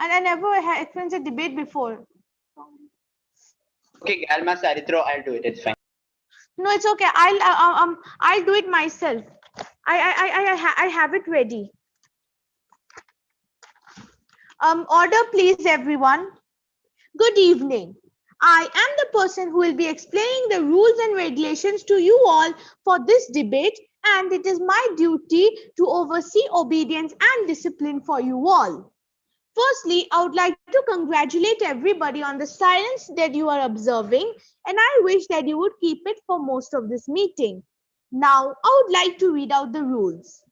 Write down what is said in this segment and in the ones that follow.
and I never experienced a debate before. Okay, Galma Sarithro, I'll do it. It's fine. No, it's okay. I'll do it myself. I have it ready. Order, please, everyone. Good evening. I am the person who will be explaining the rules and regulations to you all for this debate, and it is my duty to oversee obedience and discipline for you all. Firstly, I would like to congratulate everybody on the silence that you are observing, and I wish that you would keep it for most of this meeting. Now, I would like to read out the rules.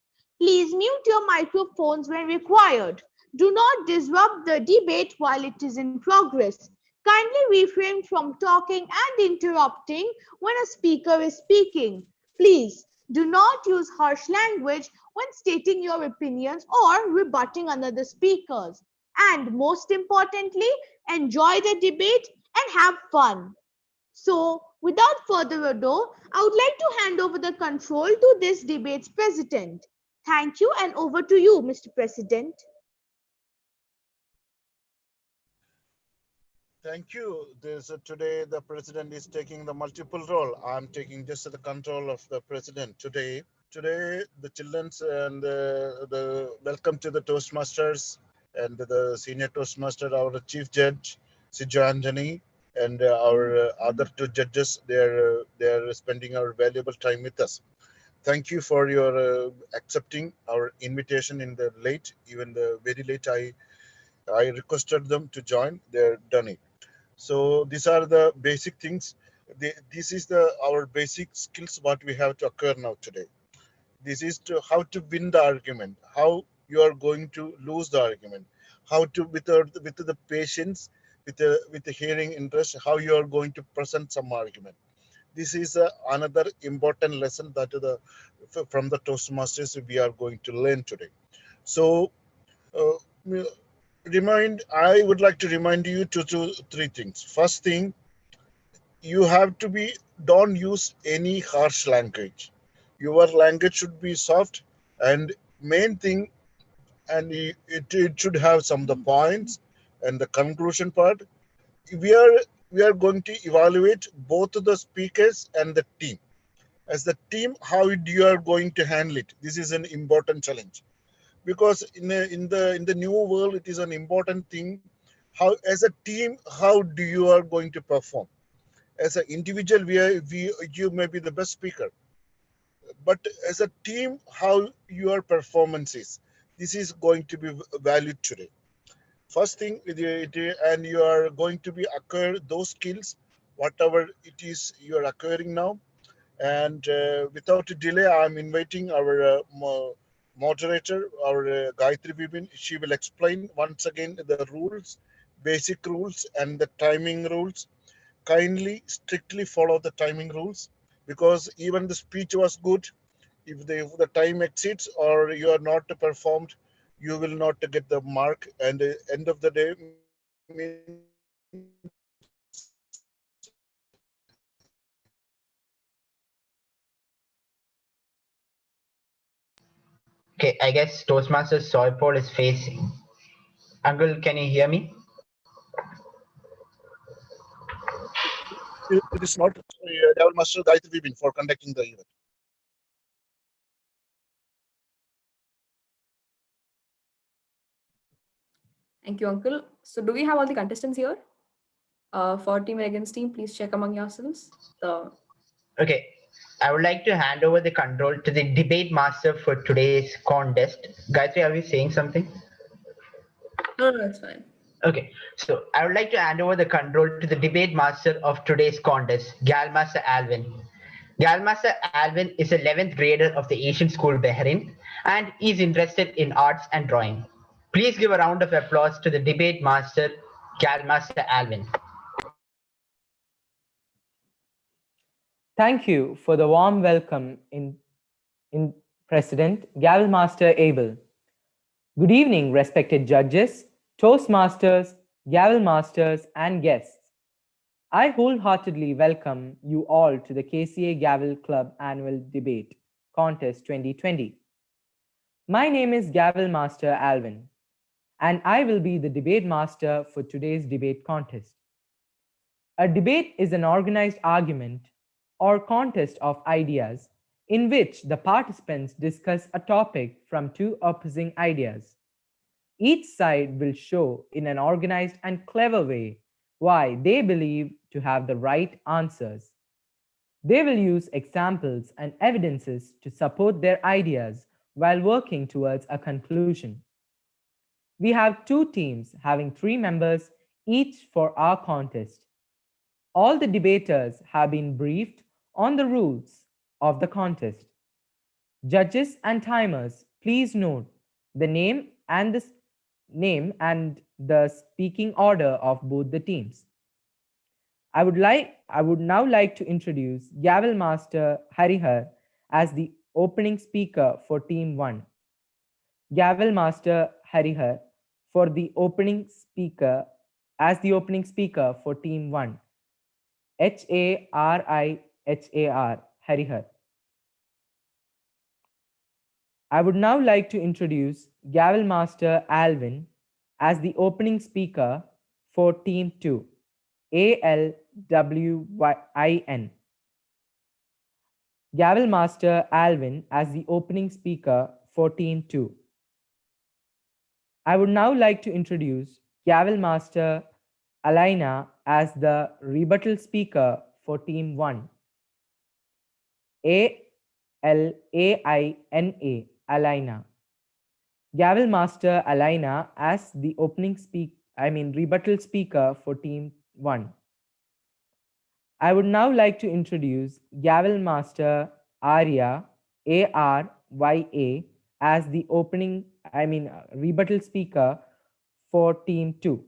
Please mute your microphones when required. Do not disrupt the debate while it is in progress. Kindly refrain from talking and interrupting when a speaker is speaking. Please do not use harsh language when stating your opinions or rebutting another speakers. And most importantly, enjoy the debate and have fun. So, without further ado, I would like to hand over the control to this debate's president. Thank you, and over to you, Mr. President. Thank you. Today the president is taking the multiple role. I'm taking just the control of the president today. Today, the children's and the welcome to the Toastmasters and the senior Toastmaster, our chief judge, Sijo Anjani, and our other two judges. They are spending our valuable time with us. Thank you for your accepting our invitation in the late, even the very late. I requested them to join. They're done it. So these are the basic things. This is our basic skills what we have to acquire now today. This is to how to win the argument, how you are going to lose the argument, how to with the patience, with the hearing interest, how you are going to present some argument. This is another important lesson that from the Toastmasters we are going to learn today. So uh, I would like to remind you three things. First thing, you have to be, don't use any harsh language. Your language should be soft, and main thing, and it should have some of the points and the conclusion part. We are we are going to evaluate both the speakers and the team. As the team, how you are going to handle it. This is an important challenge, because in the new world it is an important thing. How as a team, how do you are going to perform? As an individual, you may be the best speaker, but as a team, how your performance is, this is going to be valued today. First thing, and you are going to be acquire those skills, whatever it is you are acquiring now. And without delay, I'm inviting our moderator, our Gayatri Bibin. She will explain once again the rules, basic rules, and the timing rules. Kindly, strictly follow the timing rules, because even the speech was good. If the time exceeds or you are not performed, you will not get the mark. And end of the day means Okay, I guess Toastmasters Soypol is facing. Uncle, can you hear me? it is not Devil Master Gayatri Bibin for conducting the event. Thank you, Uncle. So do we have all the contestants here? For team and against team, please check among yourselves. Okay, I would like to hand over the control to the debate master for today's contest. Gayatri, are we saying something? No, it's fine. Okay, so I would like to hand over the control to the debate master of today's contest, Galmaster Alvin. Galmaster Alvin is a 11th grader of the Asian School Bahrain and is interested in arts and drawing. Please give a round of applause to the debate master, Galmaster Alvin. Thank you for the warm welcome in President Gavel Master Abel. Good evening, respected judges, Toastmasters, Gavel Masters, and guests. I wholeheartedly welcome you all to the KCA Gavel Club Annual Debate Contest 2020. My name is Gavel Master Alvin. and I will be the debate master for today's debate contest. A debate is an organized argument or contest of ideas in which the participants discuss a topic from two opposing ideas. Each side will show in an organized and clever way why they believe to have the right answers. They will use examples and evidences to support their ideas while working towards a conclusion. We have two teams having 3 members each for our contest. All the debaters have been briefed on the rules of the contest. Judges and timers, please note the name and the speaking order of both the teams. I would now like to introduce Gavel Master Harihar as the opening speaker for Team 1. Gavel Master Harihar for the opening speaker as the opening speaker for Team 1. Harihar Harihar. I would now like to introduce Gavel Master Alvin as the opening speaker for Team 2. ALWIN. Gavel Master Alvin as the opening speaker for Team 2. I would now like to introduce Gavel Master Alaina as the rebuttal speaker for Team 1. ALAINA, Alaina. Gavel Master Alaina as the rebuttal speaker for Team 1. I would now like to introduce Gavel Master Arya, ARYA, as the rebuttal speaker for Team 2.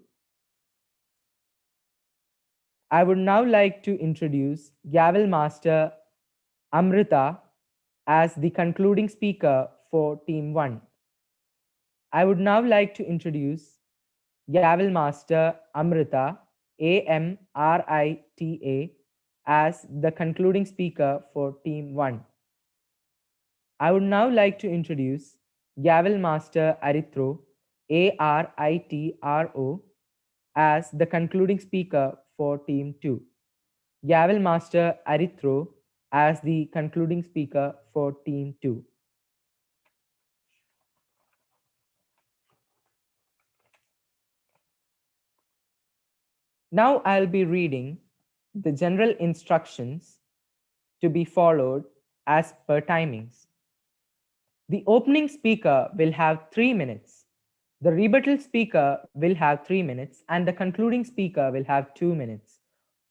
I would now like to introduce Gavel Master Amrita as the concluding speaker for Team 1. I would now like to introduce Gavel Master Amrita, AMRITA, as the concluding speaker for Team 1. I would now like to introduce Gavel Master Aritro, ARITRO, as the concluding speaker for Team 2. Gavel Master Aritro as the concluding speaker for Team 2. Now I'll be reading the general instructions to be followed as per timings. The opening speaker will have 3 minutes. The rebuttal speaker will have 3 minutes and the concluding speaker will have 2 minutes.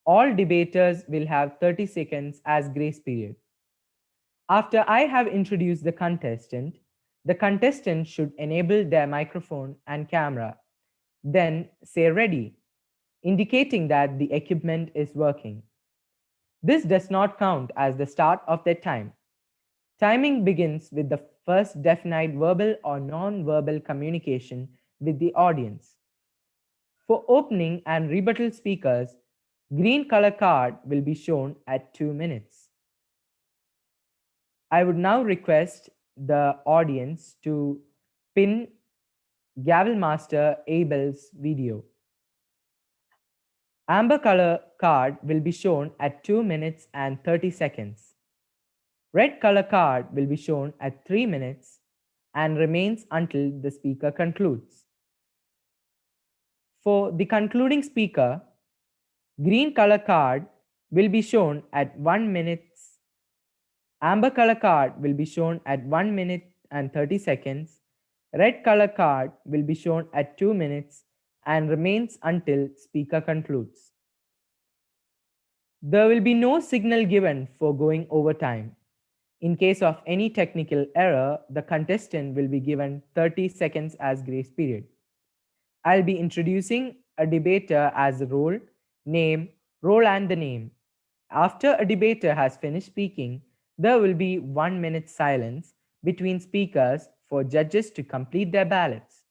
All debaters will have 30 seconds as grace period. After I have introduced the contestant should enable their microphone and camera. Then say ready, indicating that the equipment is working. This does not count as the start of their time. Timing begins with the first definite verbal or non-verbal communication with the audience. For opening and rebuttal speakers, green color card will be shown at 2 minutes. I would now request the audience to pin Gavel Master Abel's video. Amber color card will be shown at 2 minutes and 30 seconds. Red color card will be shown at 3 minutes and remains until the speaker concludes. For the concluding speaker, green color card will be shown at 1 minute. Amber color card will be shown at 1 minute and 30 seconds. Red color card will be shown at 2 minutes and remains until speaker concludes. There will be no signal given for going over time. In case of any technical error, the contestant will be given 30 seconds as grace period. I'll be introducing a debater as a role, name, role and the name. After a debater has finished speaking, there will be 1 minute silence between speakers for judges to complete their ballots.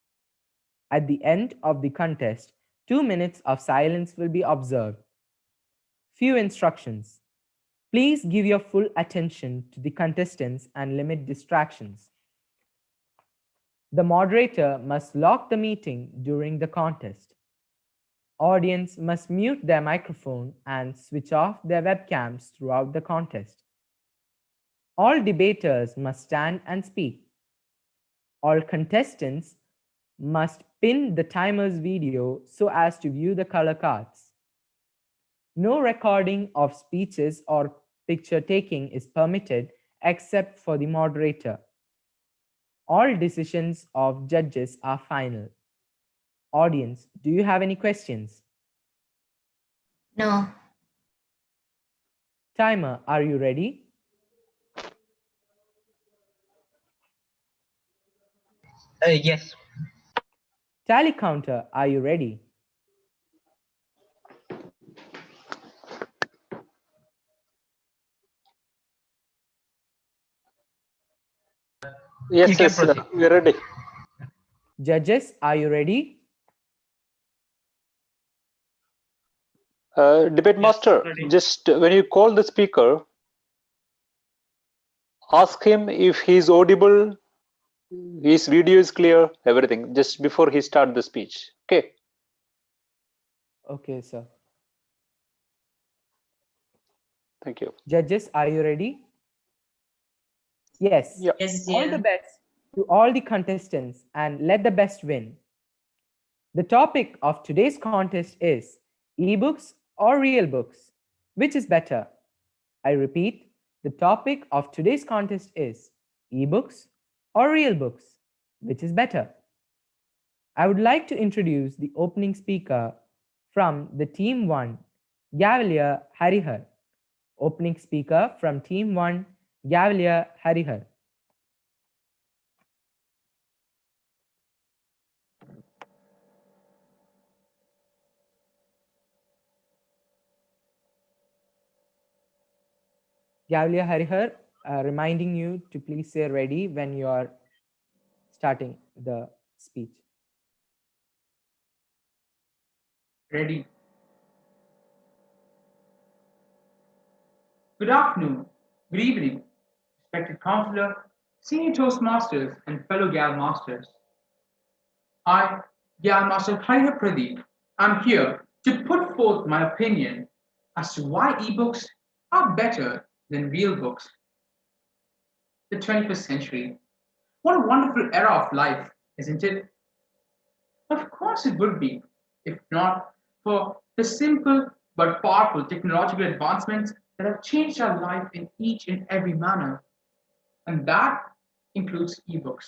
At the end of the contest, 2 minutes of silence will be observed. Few instructions. Please give your full attention to the contestants and limit distractions. The moderator must lock the meeting during the contest. Audience must mute their microphone and switch off their webcams throughout the contest. All debaters must stand and speak. All contestants must pin the timer's video so as to view the color cards. No recording of speeches or picture taking is permitted except for the moderator. All decisions of judges are final. Audience, do you have any questions? No. Timer, are you ready? Yes. Tally counter, are you ready? Yes, You can yes, proceed. we're ready. Judges, are you ready? Debate master, just when you call the speaker, ask him if he's audible, his video is clear, everything, just before he start the speech. Okay. Okay, sir. Thank you. Judges, are you ready? Yes. Yeah. Yes, All dear. the best to all the contestants and let the best win. The topic of today's contest is ebooks or real books. Which is better? I repeat, the topic of today's contest is ebooks or real books. Which is better? I would like to introduce the opening speaker from the Team 1, Gavalier Harihar. Opening speaker from Team 1, Gavalier Harihar. Gavalier Harihar, reminding you to please say ready when you are starting the speech. Ready. Good afternoon, good evening, respected counselor, senior Toastmasters, and fellow Gal Masters. I, Gal Master Haida Pradeep, am here to put forth my opinion as to why ebooks are better than real books. The 21st century. What a wonderful era of life, isn't it? Of course it would be, if not for the simple but powerful technological advancements that have changed our life in each and every manner. And that includes ebooks.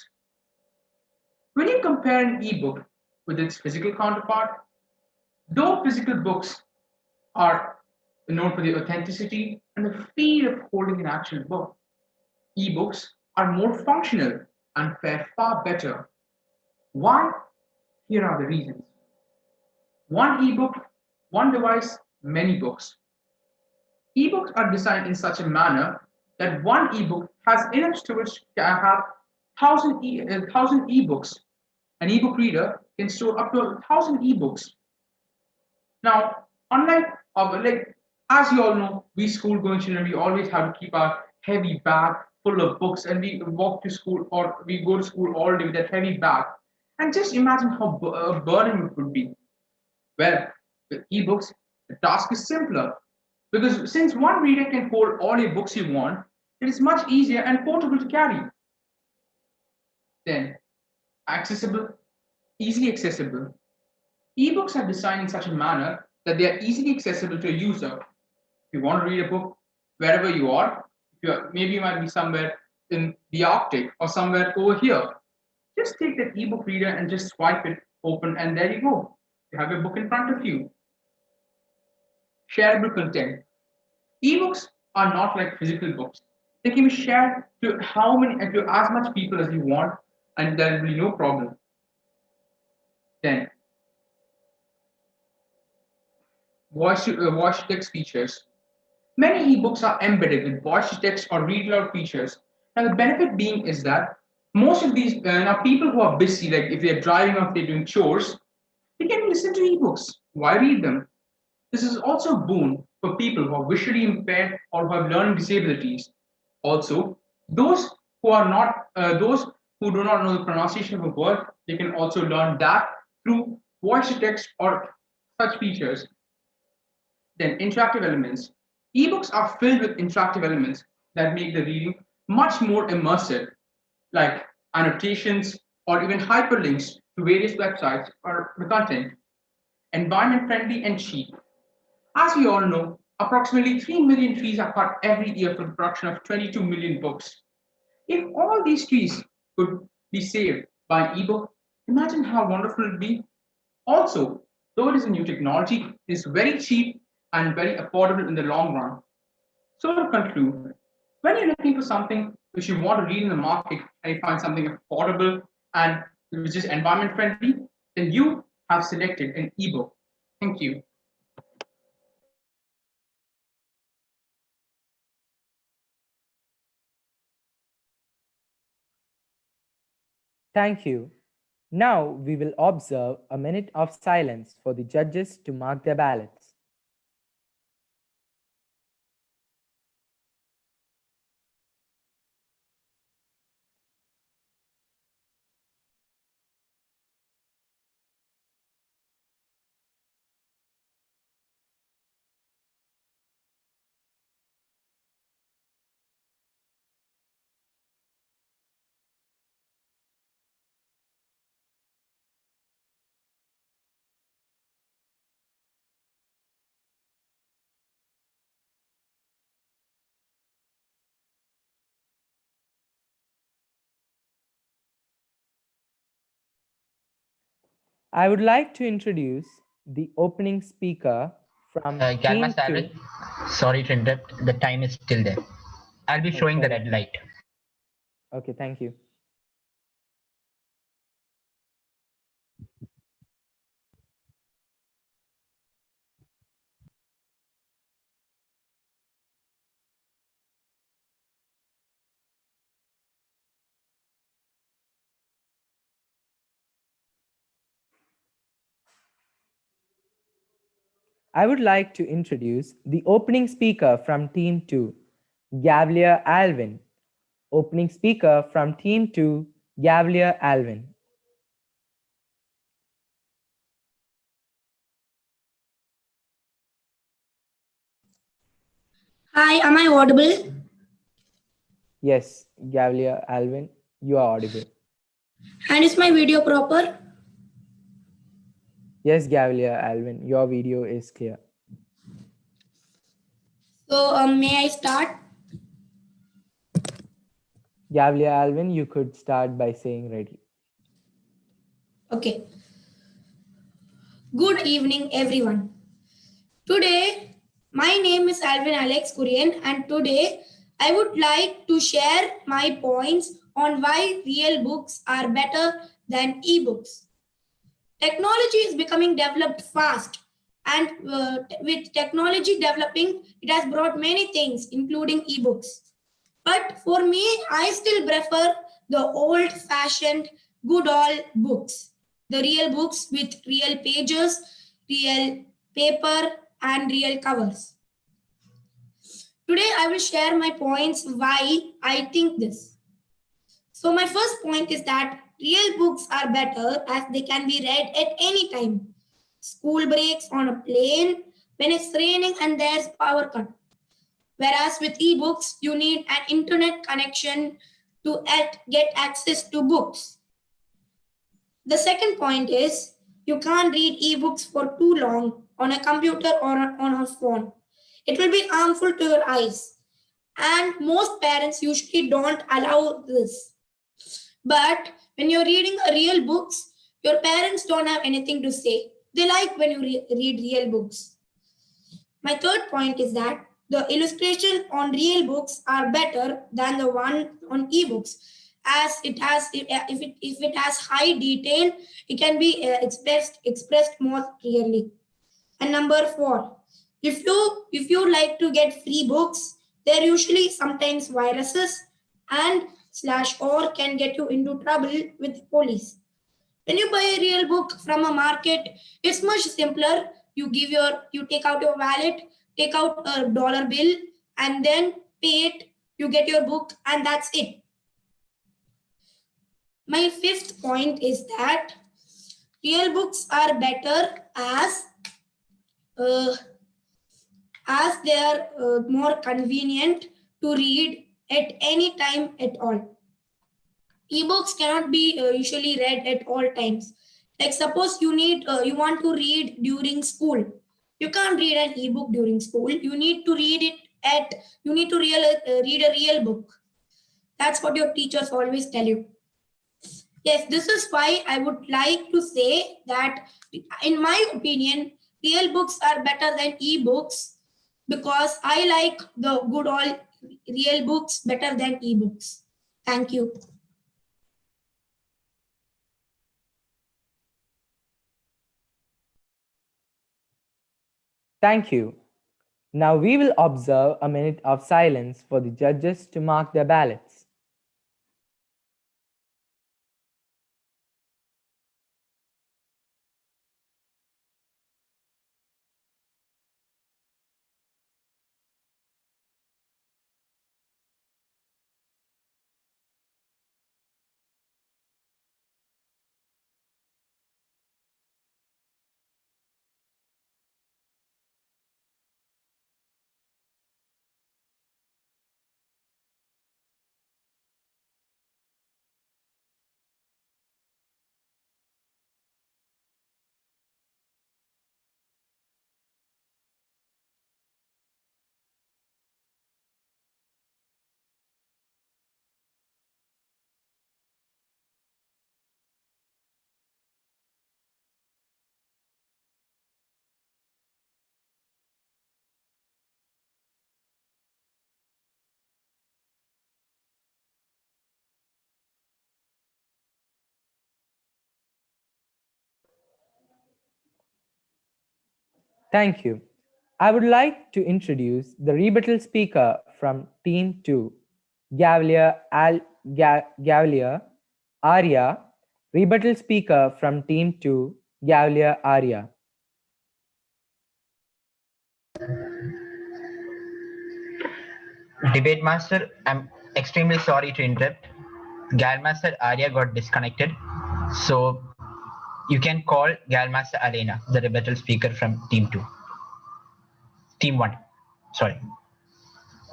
When you compare an ebook with its physical counterpart, though physical books are known for the authenticity and the feel of holding an actual book, ebooks are more functional and fare far better. Why? Here are the reasons. One ebook, one device, many books. Ebooks are designed in such a manner that one ebook has enough storage to have 1,000 ebooks. An ebook reader can store up to 1,000 ebooks. Now, unlike like as you all know, we school going children, we always have to keep our heavy bag full of books, and we walk to school or we go to school all day with that heavy bag. And just imagine how burden it would be. Well, with ebooks, the task is simpler because since one reader can hold all your books you want, it is much easier and portable to carry. Then, accessible, easily accessible. Ebooks are designed in such a manner that they are easily accessible to a user. If you want to read a book wherever you are, maybe you might be somewhere in the Arctic or somewhere over here, just take that ebook reader and just swipe it open, and there you go. You have your book in front of you. Shareable content. Ebooks are not like physical books. They can be shared to to as much people as you want, and there will be no problem. Then, voice to text features. Many ebooks are embedded with voice to text or read aloud features. Now, the benefit being is that most of these now people who are busy, like if they're driving or if they're doing chores, they can listen to ebooks. Why read them? This is also a boon for people who are visually impaired or who have learning disabilities. Also, those who are not those who do not know the pronunciation of a word, they can also learn that through voice to text or such features. Then interactive elements. Ebooks are filled with interactive elements that make the reading much more immersive, like annotations or even hyperlinks to various websites or the content. Environment friendly and cheap. As we all know, approximately 3 million trees are cut every year for the production of 22 million books. If all these trees could be saved by an ebook, imagine how wonderful it would be. Also, though it is a new technology, it is very cheap and very affordable in the long run. So to conclude, when you're looking for something which you want to read in the market and you find something affordable and which is environment friendly, then you have selected an ebook. Thank you. Thank you. Now we will observe a minute of silence for the judges to mark their ballots. I would like to introduce the opening speaker from Team Galmas 2. Alvin, sorry to interrupt. The time is still there. I'll be showing the Okay. red light. Okay, thank you. I would like to introduce the opening speaker from Team 2, Gavlier Alvin. Opening speaker from Team 2, Gavlier Alvin. Hi, am I audible? Yes, Gavlier Alvin, you are audible. And is my video proper? Yes, Gavlier Alvin, your video is clear. So, may I start? Gavlier Alvin, you could start by saying ready. Okay. Good evening, everyone. Today, my name is Alvin Alex Kurian, and today I would like to share my points on why real books are better than ebooks. Technology is becoming developed fast, and with technology developing, it has brought many things, including ebooks. But for me, I still prefer the old fashioned good old books, the real books with real pages, real paper, and real covers. Today, I will share my points why I think this. So, my first point is that real books are better as they can be read at any time. School breaks, on a plane, when it's raining and there's power cut. Whereas with ebooks, you need an internet connection to get access to books. The second point is you can't read ebooks for too long on a computer or on a phone. It will be harmful to your eyes. And most parents usually don't allow this. But when you're reading a real books, your parents don't have anything to say. They like when you read real books. My third point is that the illustration on real books are better than the one on ebooks, as it has if it has high detail, it can be expressed more clearly. And number four, if you like to get free books, they're usually sometimes viruses and slash or can get you into trouble with the police. When you buy a real book from a market, it's much simpler. You take out your wallet, take out a dollar bill, and then pay it. You get your book, and that's it. My fifth point is that real books are better uh, as they are more convenient to read at any time at all. Ebooks cannot be usually read at all times. Like suppose you want to read during school. You can't read an ebook during school. You need to read it at you need to read a real book. That's what your teachers always tell you. Yes, this is why I would like to say that in my opinion, real books are better than ebooks because I like the good old real books better than ebooks. Thank you. Thank you. Now we will observe a minute of silence for the judges to mark their ballots. Thank you. I would like to introduce the rebuttal speaker from Team 2, Gavalier Arya. Rebuttal speaker from Team 2, Gavalier Arya. Debate Master, I'm extremely sorry to interrupt. Galmaster Arya got disconnected. So you can call Galmaster Alena, the rebuttal speaker from Team 2. Team 1. Sorry.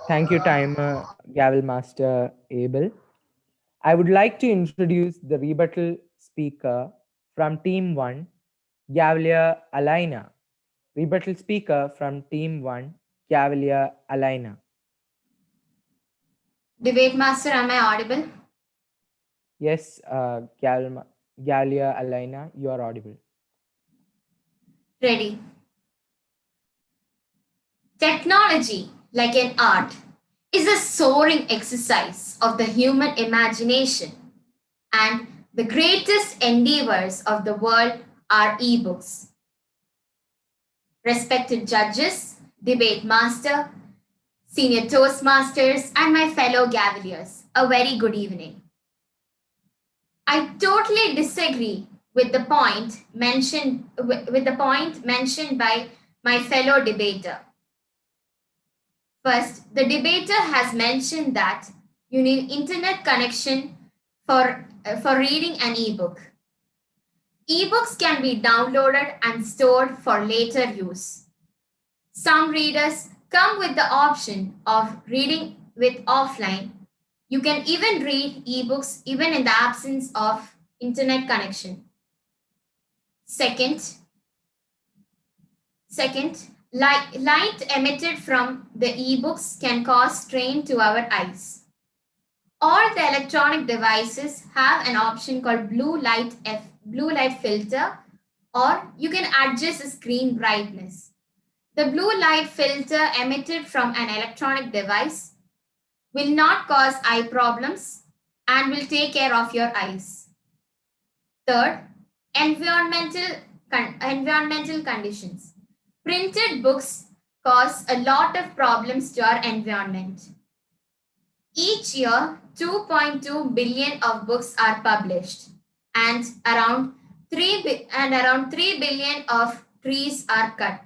Thank you, timer Gavel Master Abel. I would like to introduce the rebuttal speaker from Team 1, Gavalier Alina. Rebuttal speaker from Team 1, Gavalier Alina. Debate Master, am I audible? Yes, Gavalier Alina, you are audible. Ready. Technology, like an art, is a soaring exercise of the human imagination, and the greatest endeavors of the world are ebooks. Respected judges, debate master, senior toastmasters, and my fellow Gavaliers, a very good evening. I totally disagree with the point mentioned by my fellow debater. First, the debater has mentioned that you need internet connection for reading an ebook. Ebooks can be downloaded and stored for later use. Some readers come with the option of reading with offline. You can even read ebooks even in the absence of internet connection. Second, light emitted from the ebooks can cause strain to our eyes. All the electronic devices have an option called blue light filter, or you can adjust the screen brightness. The blue light filter emitted from an electronic device will not cause eye problems and will take care of your eyes. Third, environmental conditions. Printed books cause a lot of problems to our environment. Each year, 2.2 billion of books are published, and around 3 billion of trees are cut.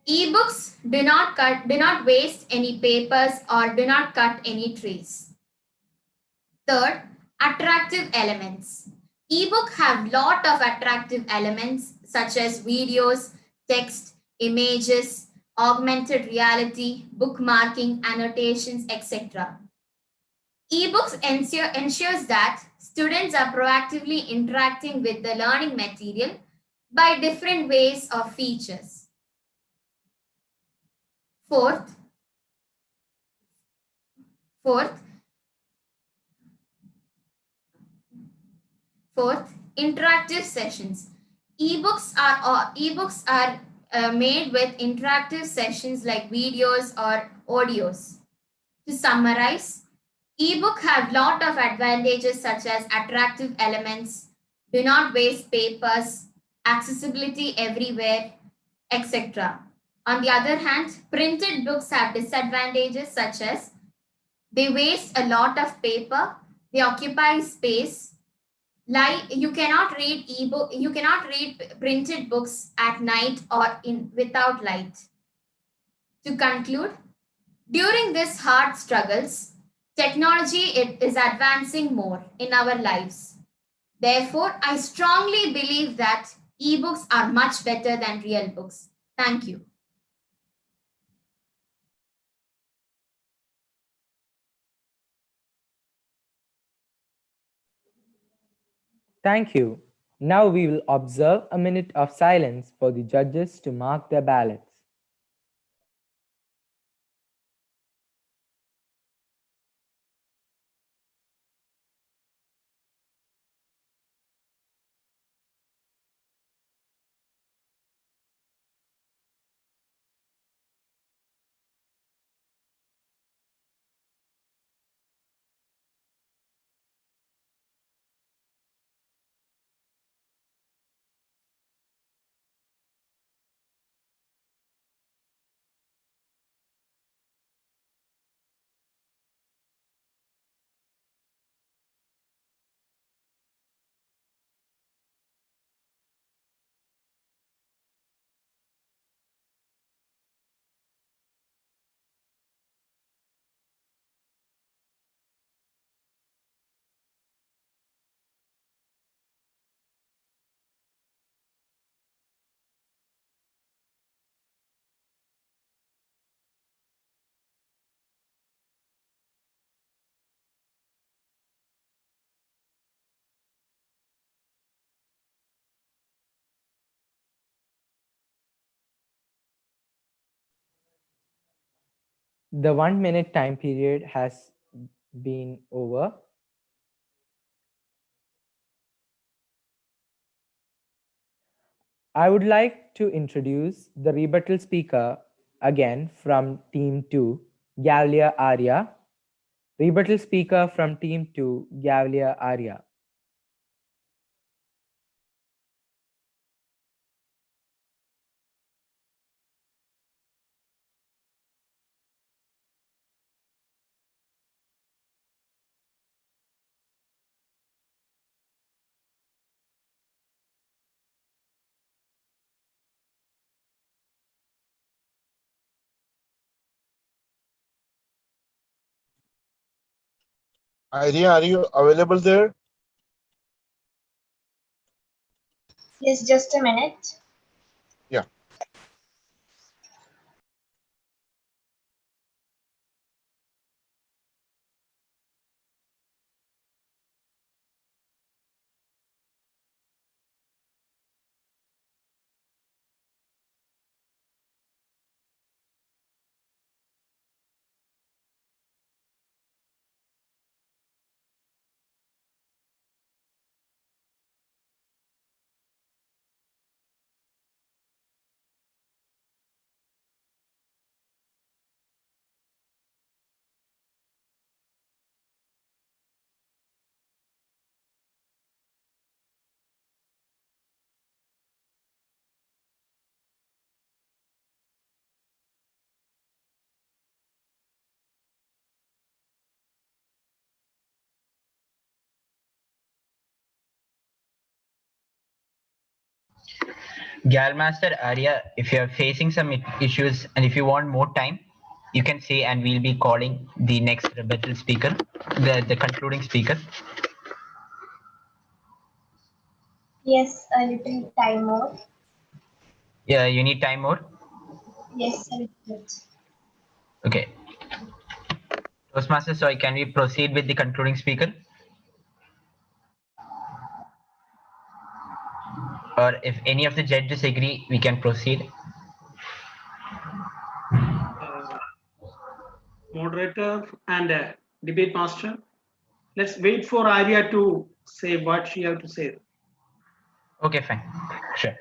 Ebooks do not waste any papers or do not cut any trees. Third, Attractive elements. Ebook have lot of attractive elements such as videos, text, images, augmented reality, bookmarking, annotations, etc. Ebooks ensures that students are proactively interacting with the learning material by different ways of features. Fourth, fourth, Fourth, interactive sessions. Ebooks are made with interactive sessions like videos or audios. To summarize, ebook have lot of advantages such as attractive elements, do not waste papers, accessibility everywhere, etc. On the other hand, printed books have disadvantages such as they waste a lot of paper, they occupy space, you cannot read printed books at night or in without light. To conclude, during these hard struggles, technology is advancing more in our lives. Therefore, I strongly believe that ebooks are much better than real books. Thank you. Thank you. Now we will observe a minute of silence for the judges to mark their ballots. The 1 minute time period has been over. I would like to introduce the rebuttal speaker again from Team 2, Gavlia Arya. Rebuttal speaker from Team 2, Gavlia Arya. Irene, are you available there? Yes, just a minute. Yeah. Galmaster Arya, if you're facing some issues and if you want more time, you can say and we'll be calling the next rebuttal speaker, the concluding speaker. Yes, a little time more. Yeah, you need time more. Yes, a little bit. Okay. Toastmaster, sorry, can we proceed with the concluding speaker? Or if any of the judges agree, we can proceed. Moderator and debate master. Let's wait for Arya to say what she have to say. Okay, fine. Sure.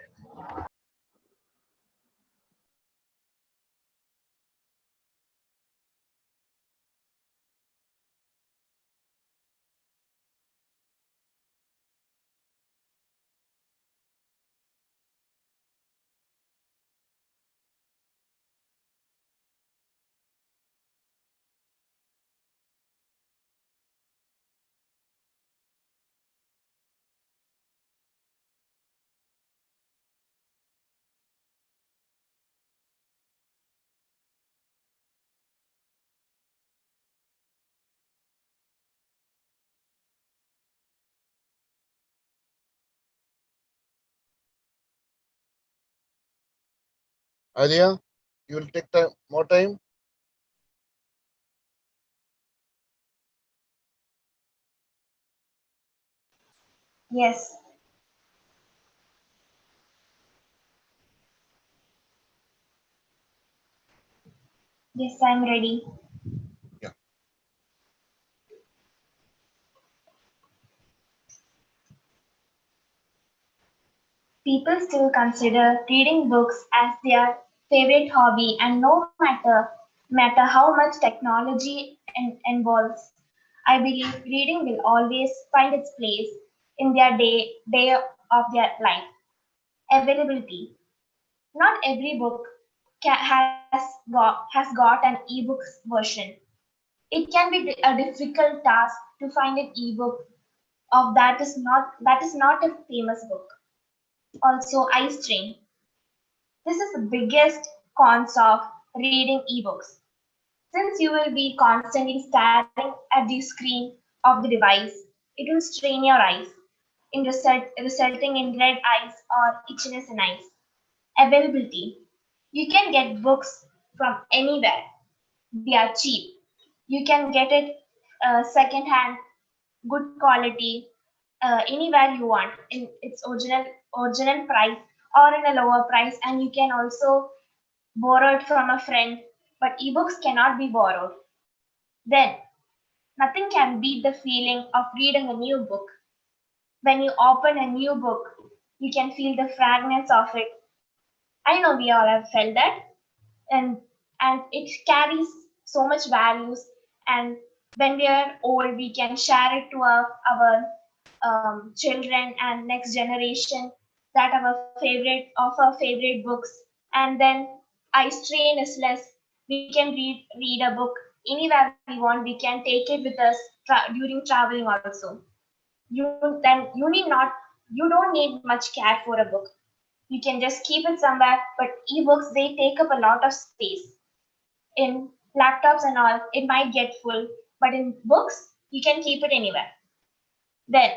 Arya, you will take time, more time. Yes, yes, I'm ready. Yeah. People still consider reading books as their favorite hobby, and no matter how much technology involves, I believe reading will always find its place in their day of their life. Availability. Not every book has got an ebook version. It can be a difficult task to find an ebook of that is not a famous book. Also, eye strain. This is the biggest cons of reading ebooks. Since you will be constantly staring at the screen of the device, it will strain your eyes, resulting in red eyes or itchiness in eyes. Availability. You can get books from anywhere. They are cheap. You can get it second hand, good quality, anywhere you want in its original price or in a lower price, and you can also borrow it from a friend. But ebooks cannot be borrowed. Then nothing can beat the feeling of reading a new book. When you open a new book, you can feel the fragrance of it. I know we all have felt that, and it carries so much values. And when we are old, we can share it to our children and next generation that our favorite books. And then eye strain is less. We can read a book anywhere we want. We can take it with us during traveling also. You don't need much care for a book. You can just keep it somewhere. But ebooks, they take up a lot of space. In laptops and all, it might get full, but in books, you can keep it anywhere. Then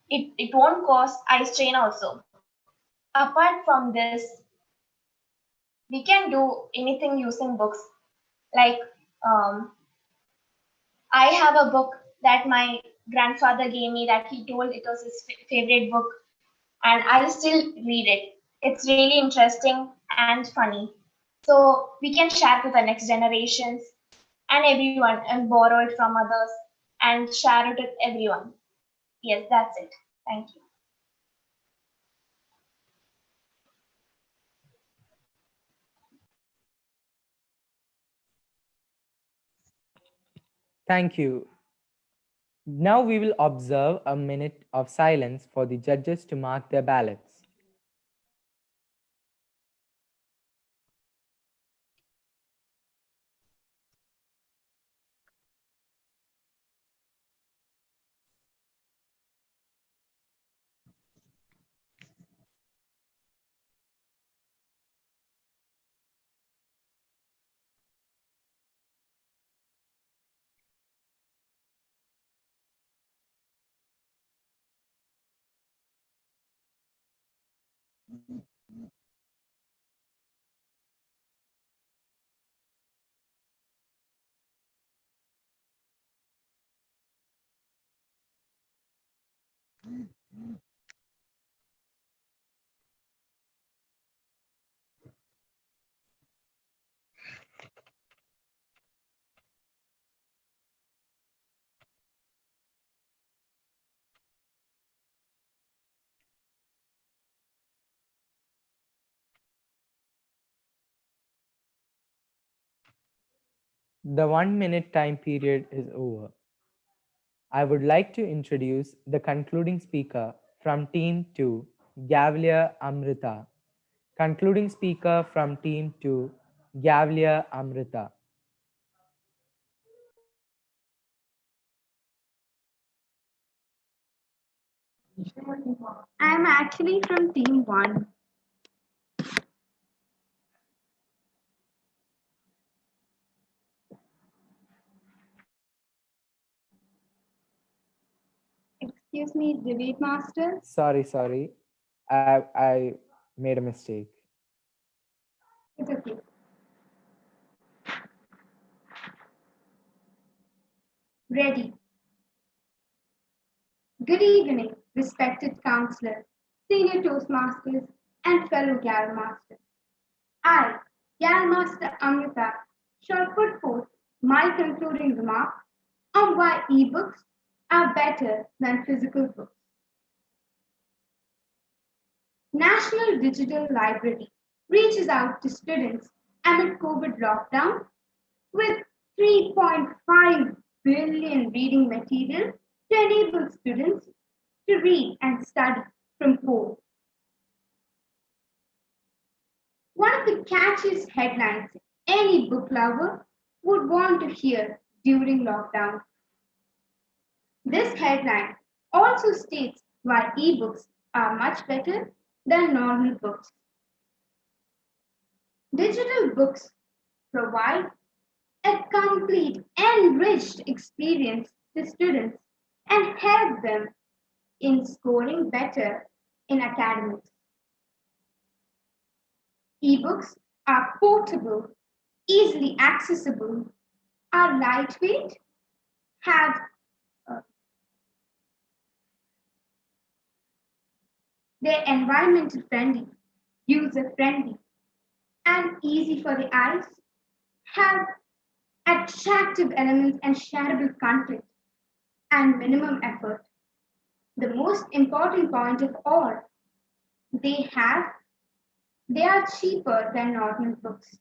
it won't cause eye strain also. Apart from this, we can do anything using books. Like, um, I have a book that my grandfather gave me that he told it was his favorite book, and I still read it. It's really interesting and funny. So we can share to the next generations and everyone and borrow it from others and share it with everyone. Yes, that's it. Thank you. Thank you. Now we will observe a minute of silence for the judges to mark their ballots. The 1 minute time period is over. I would like to introduce the concluding speaker from Team 2, Gavlia Amrita. Concluding speaker from Team 2, Gavlia Amrita. I'm actually from Team 1. Excuse me, debate master. Sorry. I made a mistake. It's okay. Ready. Good evening, respected counselor, senior Toastmasters, and fellow Gal Masters. I, Gal Master Amrita, shall put forth my concluding remarks on why ebooks are better than physical books. National Digital Library reaches out to students amid COVID lockdown with 3.5 billion reading material to enable students to read and study from home. One of the catchiest headlines any book lover would want to hear during lockdown. This headline also states why ebooks are much better than normal books. Digital books provide a complete, enriched experience to students and help them in scoring better in academics. Ebooks are portable, easily accessible, are lightweight, have they're environmental friendly, user friendly, and easy for the eyes, have attractive elements and shareable content, and minimum effort. The most important point of all, they are cheaper than normal books.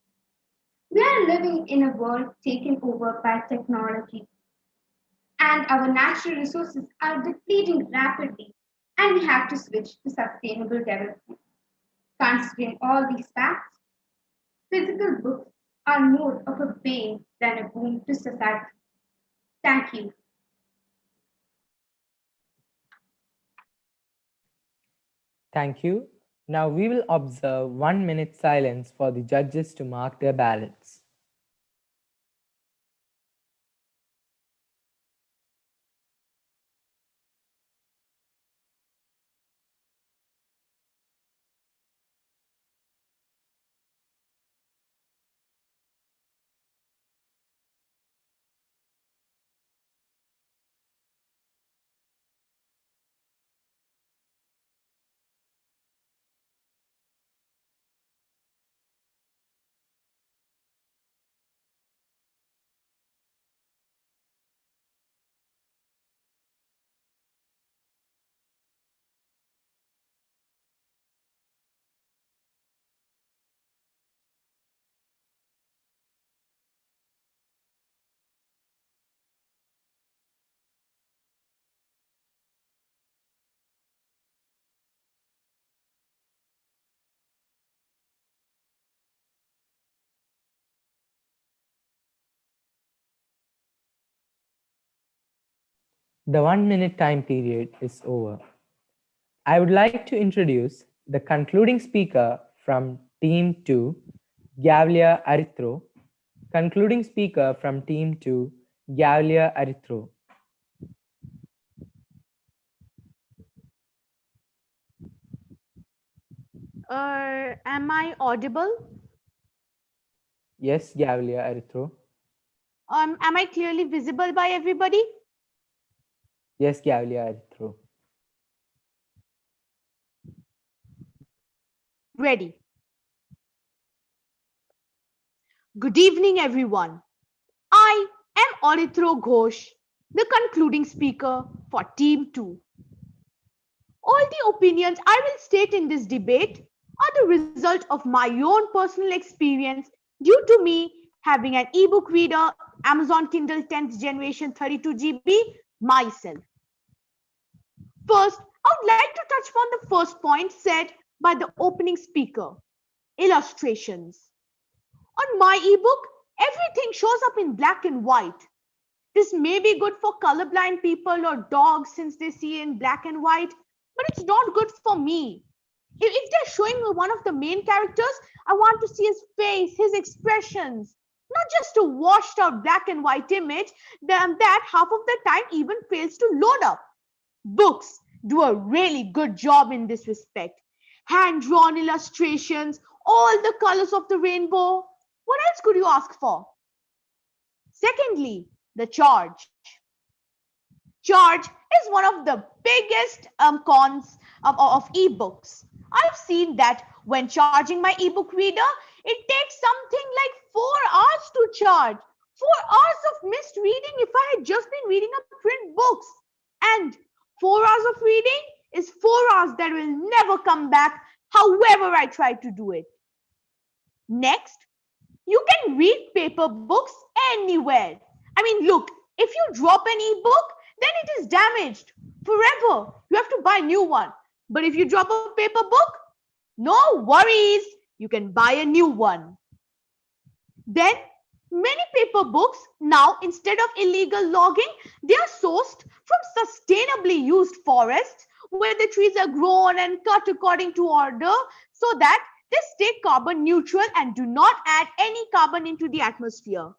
We are living in a world taken over by technology, and our natural resources are depleting rapidly, and we have to switch to sustainable development. Considering all these facts, physical books are more of a bane than a boon to society. Thank you. Thank you. Now we will observe 1 minute silence for the judges to mark their ballots. The 1 minute time period is over. I would like to introduce the concluding speaker from Team 2, Gavlia Arithro. Concluding speaker from Team 2, Gavlia Arithro. Am I audible? Yes, Gavilia Erythro. Am I clearly visible by everybody? Yes, Gavilia Erythro. Ready. Good evening, everyone. I am Orithro Ghosh, the concluding speaker for Team 2. All the opinions I will state in this debate are the result of my own personal experience due to me having an ebook reader, Amazon Kindle 10th generation 32 GB myself. First, I would like to touch upon the first point said by the opening speaker, illustrations. On my ebook, everything shows up in black and white. This may be good for colorblind people or dogs since they see in black and white, but it's not good for me. If they're showing me one of the main characters, I want to see his face, his expressions, not just a washed out black and white image that half of the time even fails to load up. Books do a really good job in this respect. Hand drawn illustrations, all the colors of the rainbow. What else could you ask for? Secondly, the charge. Charge is one of the biggest cons of ebooks. I've seen that when charging my ebook reader, it takes something like 4 hours to charge. 4 hours of missed reading if I had just been reading a print books. And 4 hours of reading is 4 hours that will never come back, however I try to do it. Next, you can read paper books anywhere. I mean, look, if you drop an ebook, then it is damaged forever. You have to buy a new one. But if you drop a paper book, no worries. You can buy a new one. Then, many paper books now, instead of illegal logging, they are sourced from sustainably used forests where the trees are grown and cut according to order so that they stay carbon neutral and do not add any carbon into the atmosphere.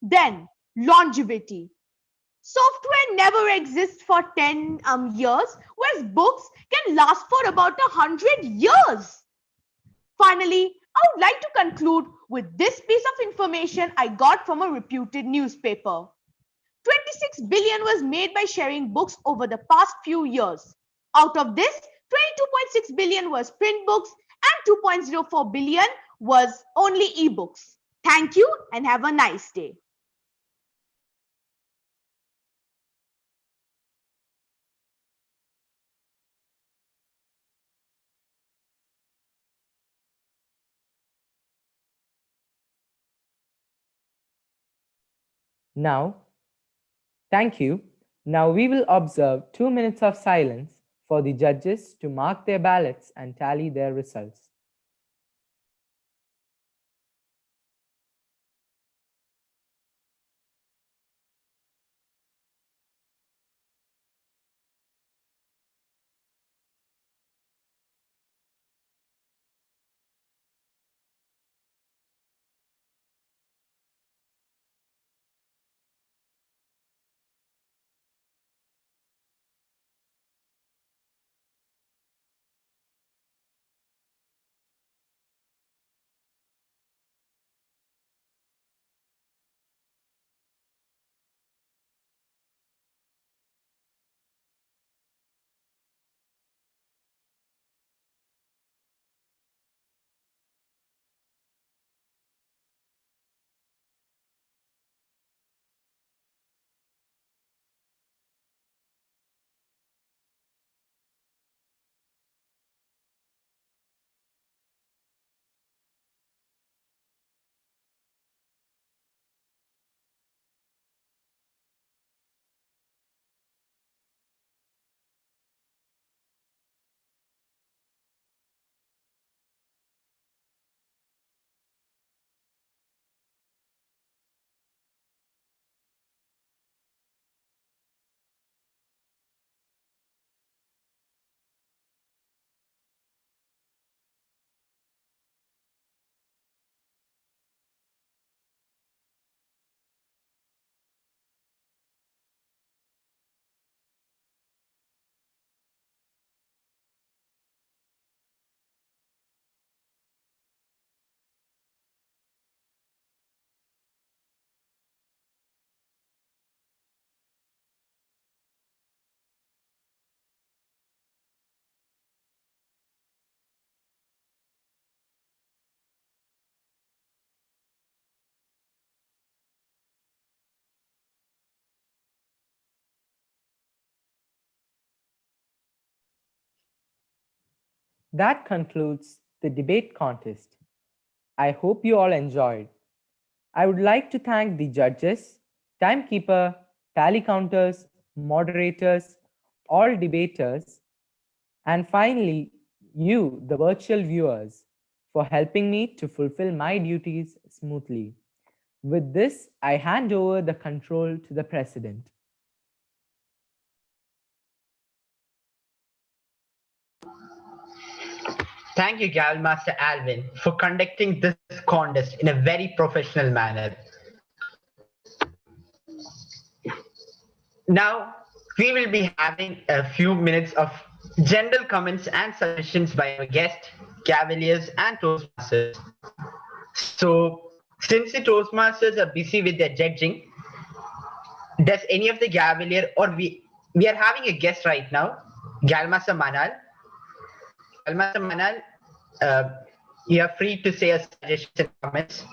Then, longevity. Software never exists for 10 years, whereas books can last for about 100 years. Finally, I would like to conclude with this piece of information I got from a reputed newspaper. 26 billion was made by sharing books over the past few years. Out of this, 22.6 billion was print books and 2.04 billion was only ebooks. Thank you and have a nice day. Now, thank you. Now we will observe 2 minutes of silence for the judges to mark their ballots and tally their results. That concludes the debate contest. I hope you all enjoyed. I would like to thank the judges, timekeeper, tally counters, moderators, all debaters, and finally, you, the virtual viewers, for helping me to fulfill my duties smoothly. With this, I hand over the control to the President. Thank you, Gavel Master Alvin, for conducting this contest in a very professional manner. Now, we will be having a few minutes of general comments and suggestions by our guests, Cavaliers, and Toastmasters. So, since the Toastmasters are busy with their judging, does any of the Cavalier, or we are having a guest right now, Galmaster Manal. Galmaster Manal, you are free to say your suggestions and comments.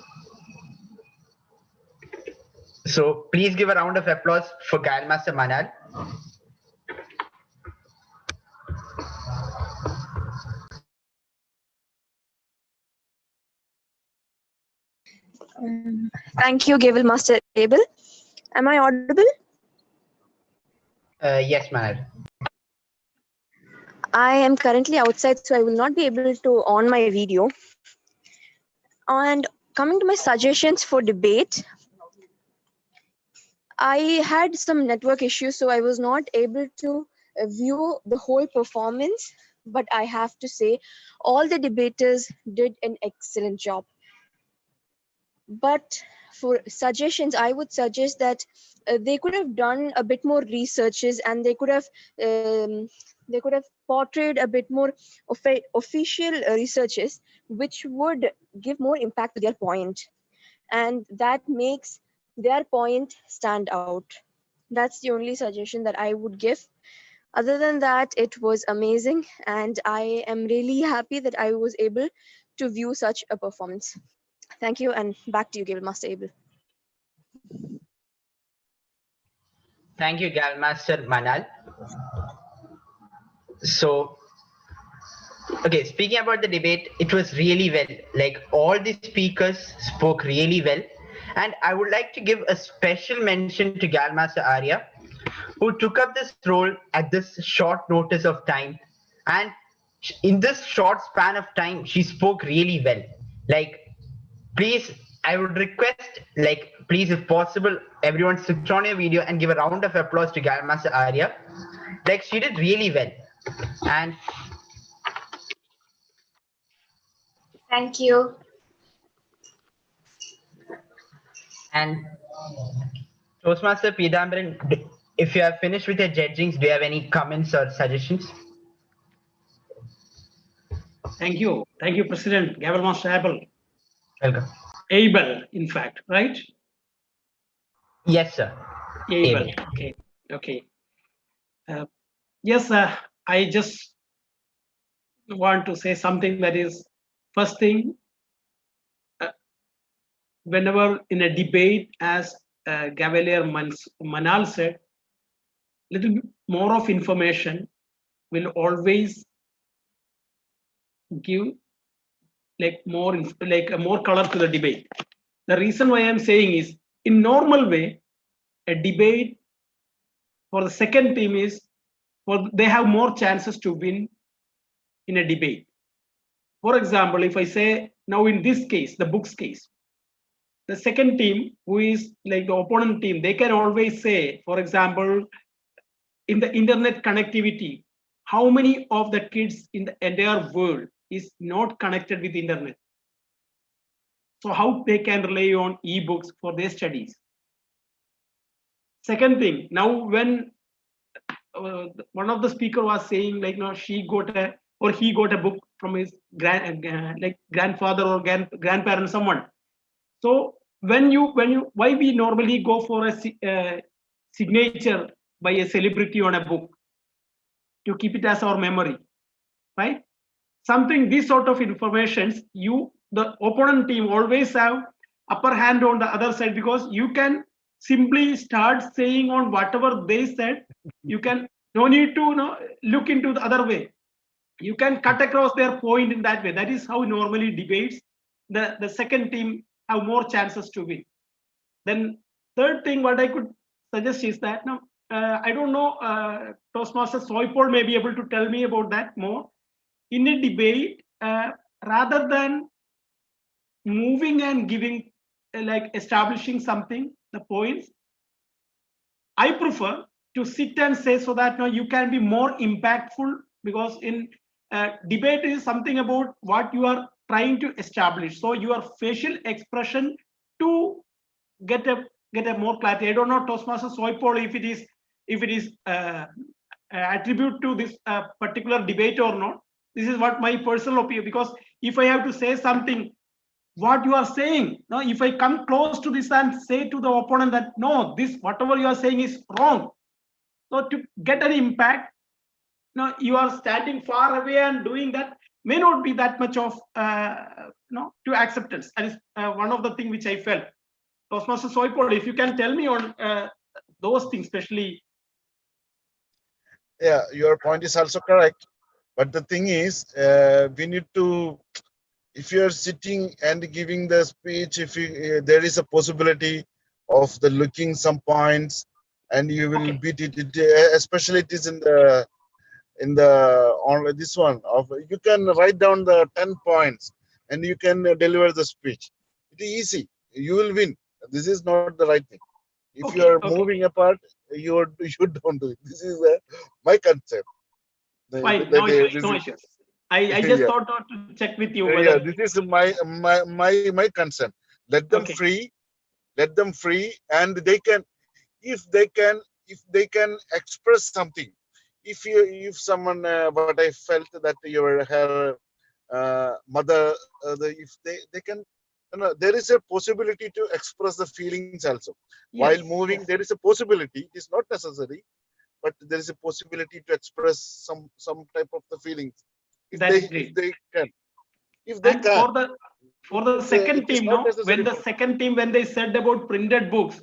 So please give a round of applause for Galmaster Manal. Thank you, Gavel Master Abel. Am I audible? Yes, Manal. I am currently outside, so I will not be able to on my video. And coming to my suggestions for debate, I had some network issues, so I was not able to view the whole performance. But I have to say, all the debaters did an excellent job. But for suggestions, I would suggest that they could have done a bit more researches, and they could have portrayed a bit more official researches, which would give more impact to their point, and that makes their point stand out. That's the only suggestion that I would give. Other than that, it was amazing, and I am really happy that I was able to view such a performance. Thank you, and back to you, Gavel Master Abel. Thank you, Galmaster Manal. So, okay, speaking about the debate, it was really well. Like, all the speakers spoke really well. And I would like to give a special mention to Galmaster Arya, who took up this role at this short notice of time. And in this short span of time, she spoke really well. Like, please, I would request, like, please, if possible, everyone switch on your video and give a round of applause to Galmaster Arya. Like, she did really well. And Thank you. And Toastmaster Pidambaran, if you have finished with your judgings, do you have any comments or suggestions? Thank you, President Gavel Master Abel. Welcome. Abel, in fact, right? Yes, sir. Abel. Okay. Yes, I just want to say something that is, first thing, whenever in a debate, as Cavalier Manal said, little bit more of information will always give more color to the debate. The reason why I'm saying is, in normal way, a debate for the second team is they have more chances to win in a debate. For example, if I say now in this case, the books case, the second team, who is like the opponent team, they can always say, for example, in the internet connectivity, how many of the kids in the entire world is not connected with the internet? So how they can rely on e-books for their studies? Second thing, now when one of the speaker was saying, like, no, he got a book from his grandfather or grandparent, someone. So why we normally go for a signature by a celebrity on a book to keep it as our memory, right? Something, this sort of informations, the opponent team always have upper hand on the other side, because you can simply start saying on whatever they said. You can no need to look into the other way. you can cut across their point in that way. That is how normally debates, the second team have more chances to win. Then third thing what I could suggest is that now I don't know, Toastmaster Soypol may be able to tell me about that more. In a debate, rather than moving and giving, like establishing something, the points, I prefer to sit and say, so that now you can be more impactful, because in debate is something about what you are trying to establish. So your facial expression to get a more clarity. I don't know, Toastmaster Soypol, if it is attribute to this particular debate or not. This is what my personal opinion, because if I have to say something, what you are saying, now if I come close to this and say to the opponent that no, this whatever you are saying is wrong, so to get an impact, now you are standing far away and doing that may not be that much of to acceptance. That is one of the things which I felt. Toastmaster Soypol, if you can tell me on those things, especially. Yeah, your point is also correct. But the thing is, we need to, if you are sitting and giving the speech, if you, there is a possibility of the looking some points, and you will beat it. Especially it is in the on this one of, you can write down the 10 points and you can deliver the speech. It is easy. You will win. This is not the right thing. If you are moving apart, you don't do it. This is my concept. Fine, no issues. I just thought to check with you whether. Yeah, this is my concern. Let them free, and they can, if they can express something. If someone, what I felt that her mother, if they can, there is a possibility to express the feelings also. While moving, there is a possibility. It is not necessary, but there is a possibility to express some type of the feelings. If they can. For the second team, no, when they said about printed books,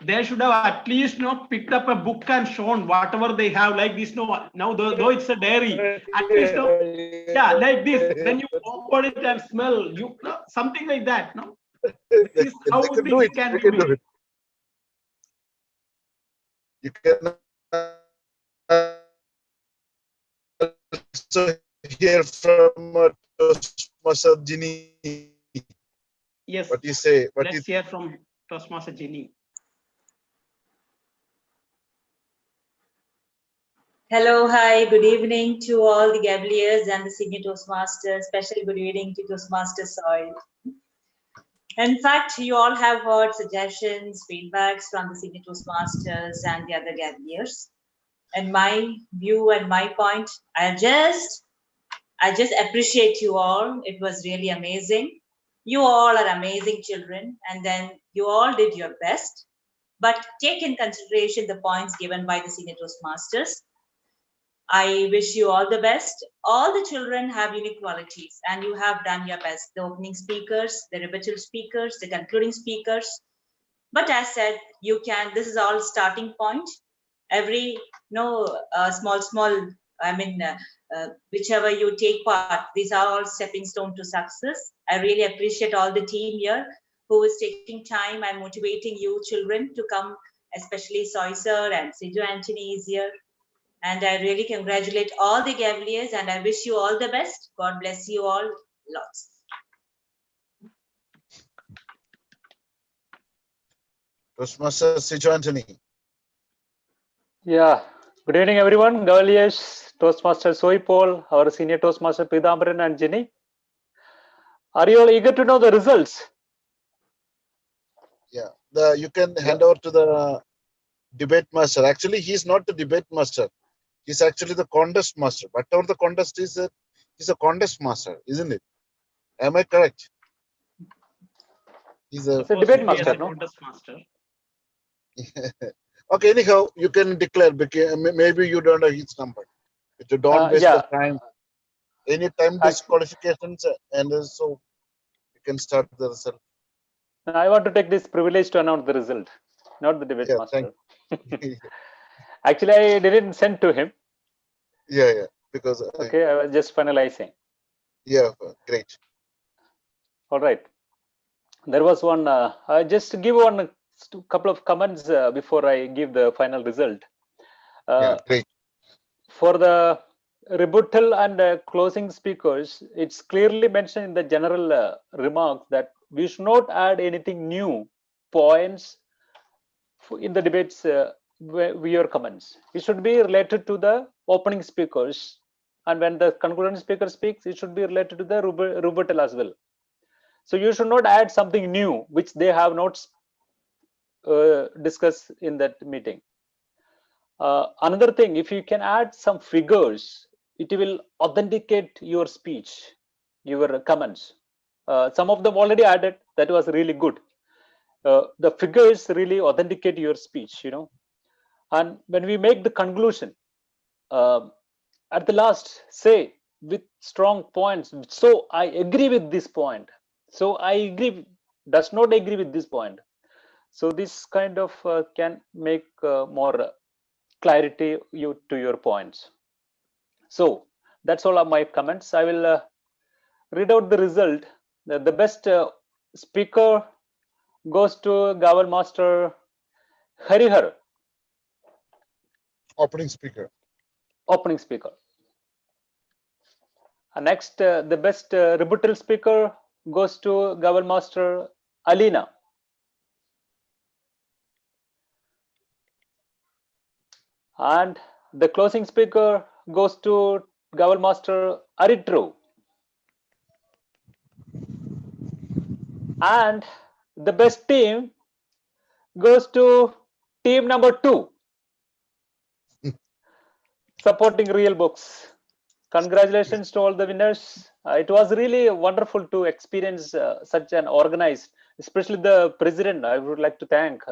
they should have at least picked up a book and shown whatever they have, like this. Now though it's a dairy, at least like this. Then you open it and smell, something like that. No, this is how things can be made. You can also hear from Toastmaster Ginny. Yes. What you say? Let's hear from Toastmaster Ginny. Hello, hi, good evening to all the Gaveliers and the senior Toastmasters. Special good evening to Toastmaster Soil. In fact, you all have heard suggestions, feedbacks from the senior Toastmasters and the other Gaveliers. And my view and my point, I just appreciate you all. It was really amazing. You all are amazing children, and then you all did your best. But take in consideration the points given by the senior Toastmasters. I wish you all the best. All the children have unique qualities, and you have done your best. The opening speakers, the rebuttal speakers, the concluding speakers. But as said, you can, this is all starting point. Every, small, whichever you take part, these are all stepping stone to success. I really appreciate all the team here who is taking time and motivating you children to come, especially Soy Sir and Sijo Anthony is here. And I really congratulate all the Gaveliers, and I wish you all the best. God bless you all lots. Toastmaster Sijo Anthony. Yeah. Good evening, everyone. Gaveliers, Toastmaster Soypol, our senior Toastmaster Pidambaran and Ginny. Are you all eager to know the results? Yeah. You can hand over to the debate master. Actually, he's not the debate master. He's actually the contest master. Whatever the contest is, he's a contest master, isn't it? Am I correct? He's a debate master, no? Contest master. Okay, anyhow, you can declare, because maybe you don't have his number. If you don't waste the time, any time disqualifications, and so you can start the result. I want to take this privilege to announce the result, not the debate master. Actually, I didn't send to him. Yeah. because Okay, I was just finalizing. yeah, great. All right. There was one. I just give one couple of comments before I give the final result. Yeah, great. For the rebuttal and closing speakers, it's clearly mentioned in the general remarks that we should not add anything new points in the debates your comments. It should be related to the opening speakers, and when the concluding speaker speaks, it should be related to the rebuttal as well. So you should not add something new which they have not discussed in that meeting. Another thing, if you can add some figures, it will authenticate your speech, your comments. Some of them already added. That was really good. The figures really authenticate your speech, you know. And when we make the conclusion, at the last, say with strong points. So I agree with this point. So I agree, does not agree with this point. So this kind of can make more clarity to your points. So that's all of my comments. I will read out the result. The best speaker goes to Gavel Master Harihar. Opening speaker. Opening speaker. Next, the best rebuttal speaker goes to Gavel Master Alina. And the closing speaker goes to Gavel Master Aritro. And the best team goes to team number 2, supporting real books. Congratulations to all the winners. It was really wonderful to experience such an organized, especially the president. I would like to thank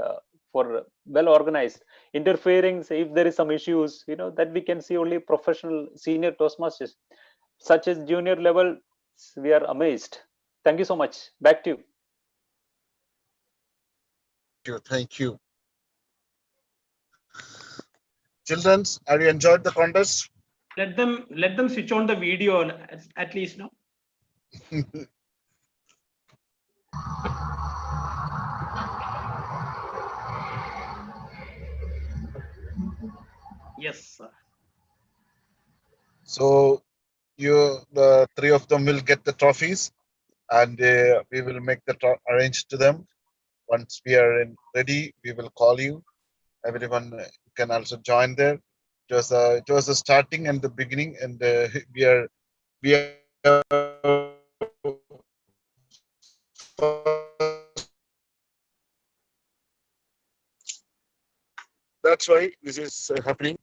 for well organized interfering if there is some issues, you know, that we can see only professional senior Toastmasters, such as junior level. We are amazed. Thank you so much. Back to you. Thank you. Children, have you enjoyed the contest? Let them switch on the video at least now. Yes, sir. So the 3 of them will get the trophies, and we will make the arrange to them. Once we are ready, we will call you. Everyone can also join there. It was a starting and the beginning, and we are that's why this is happening.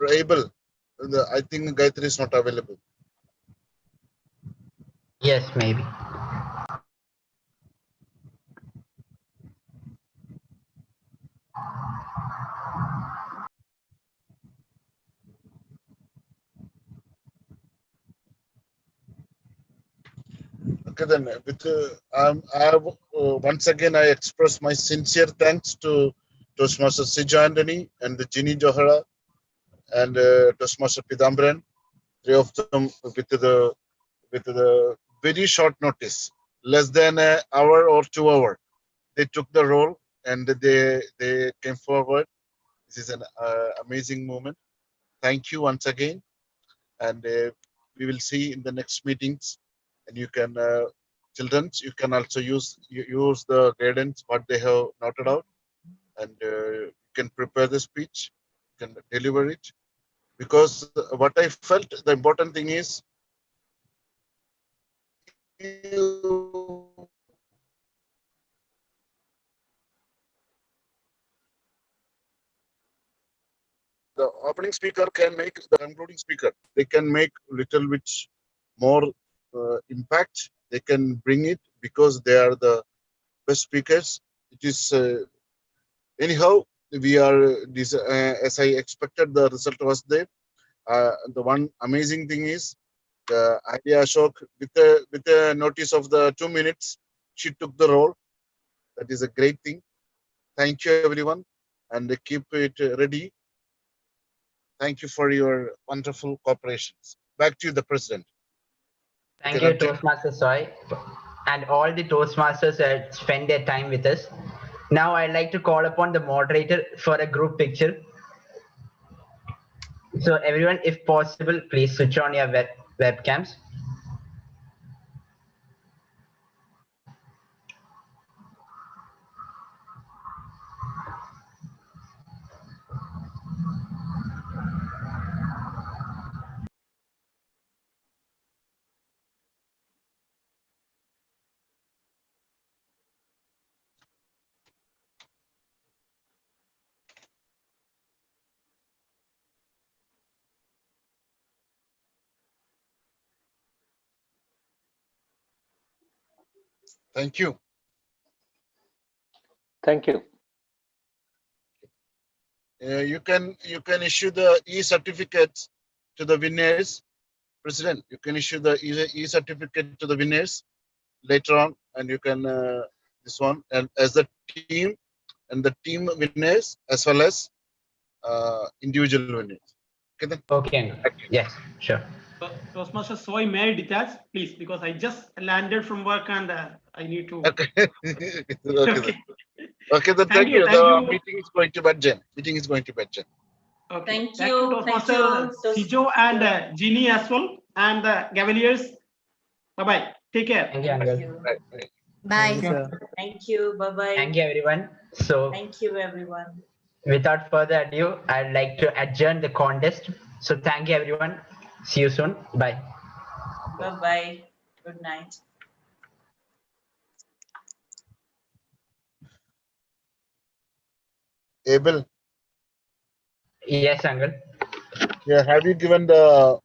Able, I think Gayatri is not available. Yes, maybe. Okay, then with I have once again I express my sincere thanks to Toastmaster Sijandani and the Ginny Johara and Toastmaster Pidambran, 3 of them with the very short notice, less than an hour or 2 hours. They took the role and they came forward. This is an amazing moment. Thank you once again, and we will see in the next meetings. And you can, children, you can also use the guidance what they have noted out, and you can prepare the speech, you can deliver it. Because what I felt, the important thing is the opening speaker can make the concluding speaker. They can make little bit more impact. They can bring it because they are the best speakers. It is anyhow we are this as I expected. The result was there. The one amazing thing is the idea Ashok with the notice of the 2 minutes, she took the role. That is a great thing. Thank you everyone, and keep it ready. Thank you for your wonderful cooperations. Back to you, the president. Thank you, Toastmaster Soy, and all the Toastmasters that spend their time with us. Now I'd like to call upon the moderator for a group picture. So everyone, if possible, please switch on your webcams. Thank you. Thank you. You can issue the e-certificates to the winners. President, you can issue the e-certificate to the winners later on, and you can this one, and as the team and the team winners as well as individual winners. Okay then. Okay. Yes, sure. Toastmaster Soy, may I detach, please, because I just landed from work and I need to. Okay. Okay. Okay. Then Thank you. The meeting is going to Badjan. Meeting is going to Badjan. Okay. Thank Thank you. you, Toastmaster Sijo and Ginny as well, and the Cavaliers. Bye bye. Take care. Thank you, Angal. Right. Bye. Thank you, sir. Thank you. Bye bye. Thank you, everyone. So Thank you, everyone. without further ado, I'd like to adjourn the contest. So thank you, everyone. See you soon. Bye. Bye bye. Good night. Abel. Yes, Angal. Yeah. Have you given the